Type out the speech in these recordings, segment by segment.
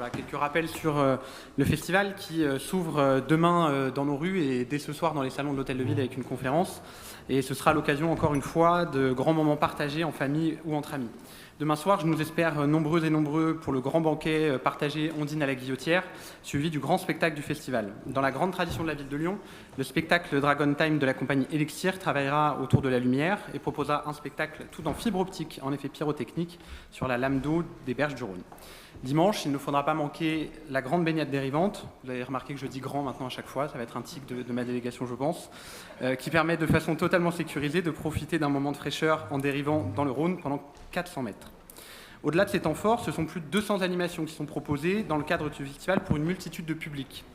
voilà, quelques rappels sur le festival qui s'ouvre demain dans nos rues et dès ce soir dans les salons de l'Hôtel de Ville avec une conférence. Et ce sera l'occasion, encore une fois, de grands moments partagés en famille ou entre amis. Demain soir, je nous espère nombreux et nombreux pour le grand banquet partagé Ondine à la Guillotière, suivi du grand spectacle du festival. Dans la grande tradition de la ville de Lyon, le spectacle Dragon Time de la compagnie Elixir travaillera autour de la lumière et proposera un spectacle tout en fibre optique, en effet pyrotechnique, sur la lame d'eau des berges du Rhône. Dimanche, il ne faudra pas manquer la grande baignade dérivante. Vous avez remarqué que je dis grand maintenant à chaque fois, ça va être un tic de ma délégation, je pense, qui permet de façon totalement sécurisée de profiter d'un moment de fraîcheur en dérivant dans le Rhône pendant 400 mètres. Au-delà de ces temps forts, ce sont plus de 200 animations qui sont proposées dans le cadre du festival pour une multitude de publics.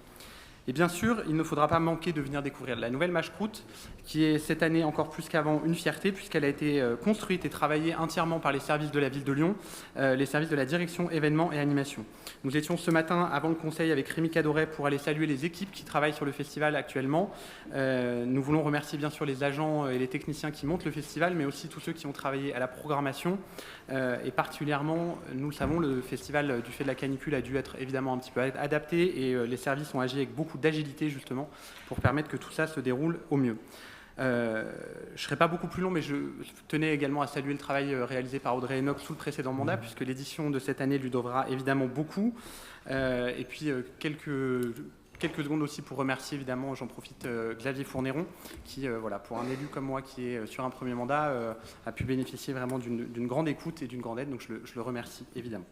Et bien sûr, il ne faudra pas manquer de venir découvrir la nouvelle Mâche-Croûte, qui est cette année encore plus qu'avant une fierté, puisqu'elle a été construite et travaillée entièrement par les services de la ville de Lyon, les services de la direction événements et animation. Nous étions ce matin avant le conseil avec Rémi Cadoret pour aller saluer les équipes qui travaillent sur le festival actuellement. Nous voulons remercier bien sûr les agents et les techniciens qui montent le festival, mais aussi tous ceux qui ont travaillé à la programmation. Et particulièrement, nous le savons, le festival, du fait de la canicule, a dû être évidemment un petit peu adapté et les services ont agi avec beaucoup d'agilité justement pour permettre que tout ça se déroule au mieux. Je ne serai pas beaucoup plus long, mais je tenais également à saluer le travail réalisé par Audrey Enoch sous le précédent mandat, puisque l'édition de cette année lui devra évidemment beaucoup. Et puis quelques secondes aussi pour remercier évidemment, j'en profite, Xavier Fournéron, qui, voilà, pour un élu comme moi qui est sur un premier mandat, a pu bénéficier vraiment d'une grande écoute et d'une grande aide, donc je le remercie évidemment.